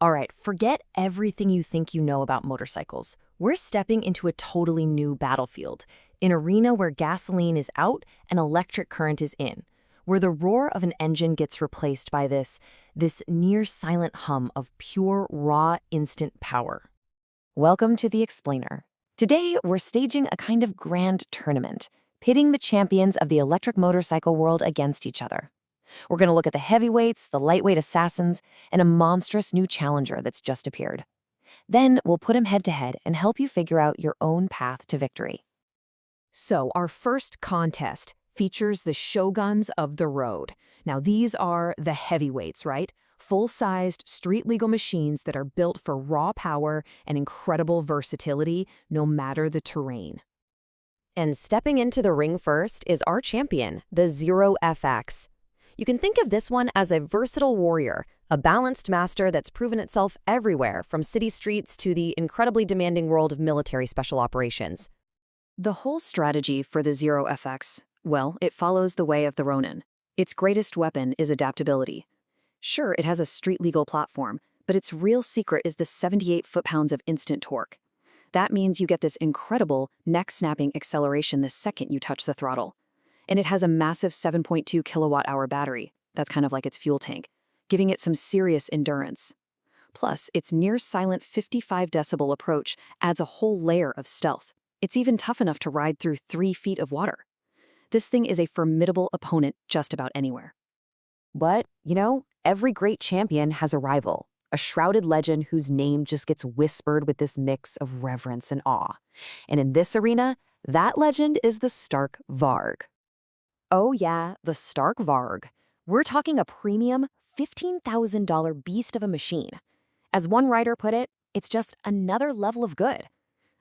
All right, forget everything you think you know about motorcycles. We're stepping into a totally new battlefield, an arena where gasoline is out and electric current is in, where the roar of an engine gets replaced by this near-silent hum of pure, raw, instant power. Welcome to The Explainer. Today, we're staging a kind of grand tournament, pitting the champions of the electric motorcycle world against each other. We're going to look at the heavyweights, the lightweight assassins, and a monstrous new challenger that's just appeared. Then we'll put them head-to-head and help you figure out your own path to victory. So our first contest features the shoguns of the road. Now these are the heavyweights, right? Full-sized, street-legal machines that are built for raw power and incredible versatility, no matter the terrain. And stepping into the ring first is our champion, the Zero FX. You can think of this one as a versatile warrior, a balanced master that's proven itself everywhere, from city streets to the incredibly demanding world of military special operations. The whole strategy for the Zero FX, well, it follows the way of the Ronin. Its greatest weapon is adaptability. Sure, it has a street-legal platform, but its real secret is the 78 foot-pounds of instant torque. That means you get this incredible, neck-snapping acceleration the second you touch the throttle. And it has a massive 7.2 kilowatt-hour battery. That's kind of like its fuel tank, giving it some serious endurance. Plus, its near-silent 55 decibel approach adds a whole layer of stealth. It's even tough enough to ride through 3 feet of water. This thing is a formidable opponent just about anywhere. But, every great champion has a rival, a shrouded legend whose name just gets whispered with this mix of reverence and awe. And in this arena, that legend is the Stark Varg. Oh yeah, the Stark Varg. We're talking a premium, $15,000 beast of a machine. As one writer put it, it's just another level of good.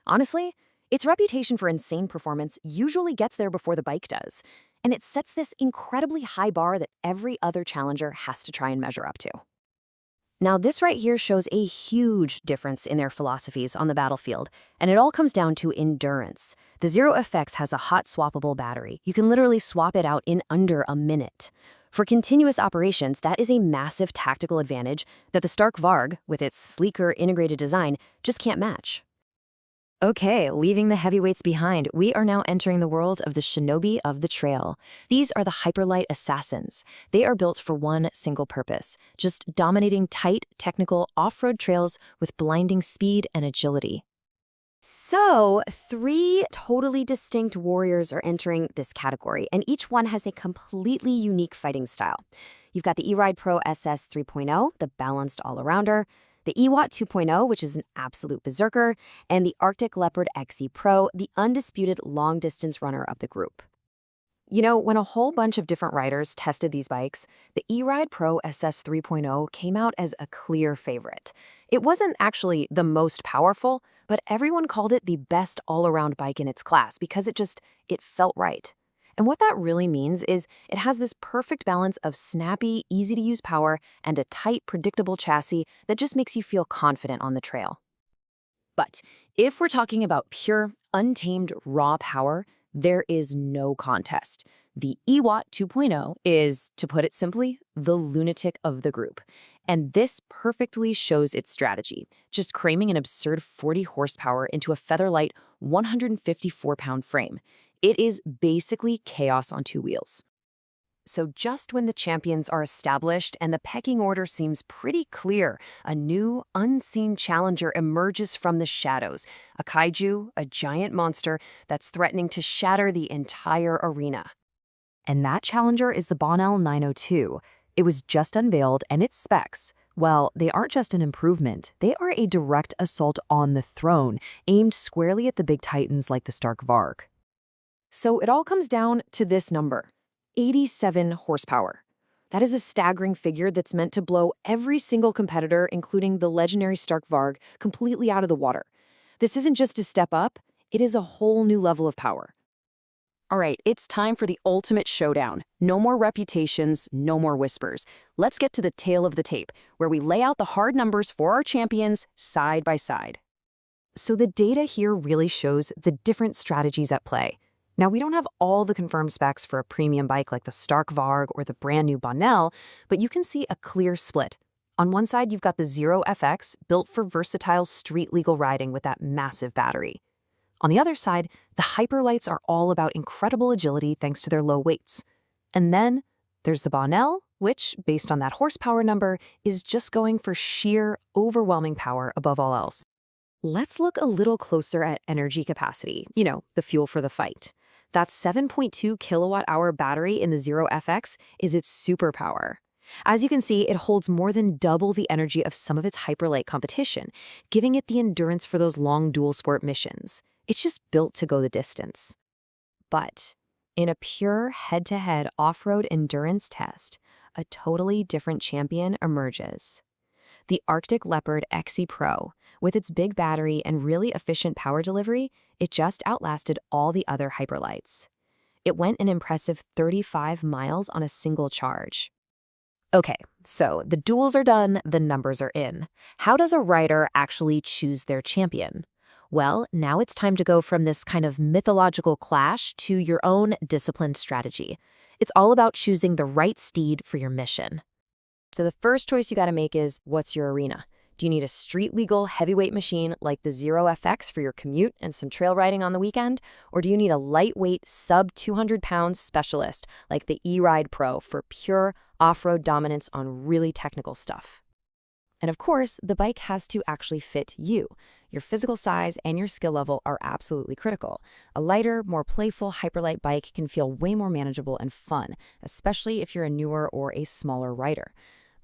Honestly, its reputation for insane performance usually gets there before the bike does, and it sets this incredibly high bar that every other challenger has to try and measure up to. Now, this right here shows a huge difference in their philosophies on the battlefield, and it all comes down to endurance. The Zero FX has a hot swappable battery. You can literally swap it out in under a minute. For continuous operations, that is a massive tactical advantage that the Stark Varg, with its sleeker integrated design, just can't match. Okay, leaving the heavyweights behind, we are now entering the world of the shinobi of the trail. These are the hyperlight assassins. They are built for one single purpose, just dominating tight, technical off-road trails with blinding speed and agility. So, 3 totally distinct warriors are entering this category, and each one has a completely unique fighting style. You've got the E-Ride Pro SS 3.0, the balanced all-arounder, the EWatt 2.0, which is an absolute berserker, and the Arctic Leopard XE Pro, the undisputed long-distance runner of the group. When a whole bunch of different riders tested these bikes, the E-Ride Pro SS 3.0 came out as a clear favorite. It wasn't actually the most powerful, but everyone called it the best all-around bike in its class because it felt right. And what that really means is it has this perfect balance of snappy, easy-to-use power and a tight, predictable chassis that just makes you feel confident on the trail. But if we're talking about pure, untamed, raw power, there is no contest. The EWatt 2.0 is, to put it simply, the lunatic of the group. And this perfectly shows its strategy, just cramming an absurd 40 horsepower into a featherlight 154-pound frame. It is basically chaos on 2 wheels. So just when the champions are established and the pecking order seems pretty clear, a new, unseen challenger emerges from the shadows, a kaiju, a giant monster that's threatening to shatter the entire arena. And that challenger is the Bonnell 902. It was just unveiled, and its specs, well, they aren't just an improvement. They are a direct assault on the throne, aimed squarely at the big titans like the Stark Varg. So it all comes down to this number, 87 horsepower. That is a staggering figure that's meant to blow every single competitor, including the legendary Stark Varg, completely out of the water. This isn't just a step up, it is a whole new level of power. All right, it's time for the ultimate showdown. No more reputations, no more whispers. Let's get to the tail of the tape, where we lay out the hard numbers for our champions side by side. So the data here really shows the different strategies at play. Now, we don't have all the confirmed specs for a premium bike like the Stark Varg or the brand new Bonnell, but you can see a clear split. On one side, you've got the Zero FX, built for versatile street-legal riding with that massive battery. On the other side, the Hyperlights are all about incredible agility thanks to their low weights. And then there's the Bonnell, which, based on that horsepower number, is just going for sheer, overwhelming power above all else. Let's look a little closer at energy capacity, the fuel for the fight. That 7.2 kilowatt-hour battery in the Zero FX is its superpower. As you can see, it holds more than double the energy of some of its hyperlight competition, giving it the endurance for those long dual-sport missions. It's just built to go the distance. But in a pure head-to-head off-road endurance test, a totally different champion emerges. The Arctic Leopard XE Pro, with its big battery and really efficient power delivery, it just outlasted all the other hyperlights. It went an impressive 35 miles on a single charge. Okay, so the duels are done, the numbers are in. How does a rider actually choose their champion? Well, now it's time to go from this kind of mythological clash to your own disciplined strategy. It's all about choosing the right steed for your mission. So the first choice you gotta make is, what's your arena? Do you need a street-legal heavyweight machine like the Zero FX for your commute and some trail riding on the weekend? Or do you need a lightweight, sub-200-pound specialist like the E-Ride Pro for pure off-road dominance on really technical stuff? And of course, the bike has to actually fit you. Your physical size and your skill level are absolutely critical. A lighter, more playful Hyperlight bike can feel way more manageable and fun, especially if you're a newer or a smaller rider.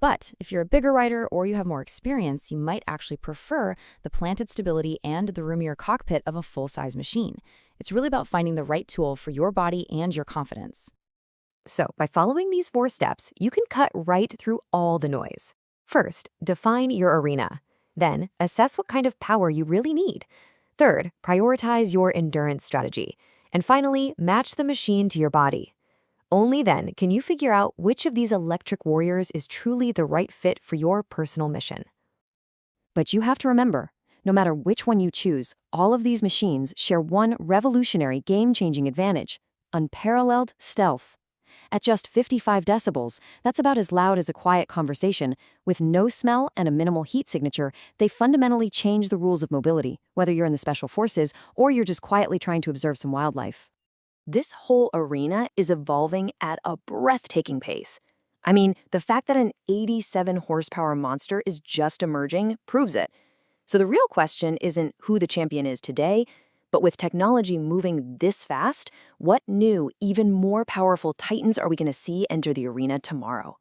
But if you're a bigger rider or you have more experience, you might actually prefer the planted stability and the roomier cockpit of a full-size machine. It's really about finding the right tool for your body and your confidence. So, by following these 4 steps, you can cut right through all the noise. First, define your arena. Then, assess what kind of power you really need. Third, prioritize your endurance strategy. And finally, match the machine to your body. Only then can you figure out which of these electric warriors is truly the right fit for your personal mission. But you have to remember, no matter which one you choose, all of these machines share one revolutionary game-changing advantage: unparalleled stealth. At just 55 decibels, that's about as loud as a quiet conversation. With no smell and a minimal heat signature, they fundamentally change the rules of mobility, whether you're in the special forces or you're just quietly trying to observe some wildlife. This whole arena is evolving at a breathtaking pace. I mean, the fact that an 87 horsepower monster is just emerging proves it. So the real question isn't who the champion is today, but with technology moving this fast, what new, even more powerful titans are we going to see enter the arena tomorrow?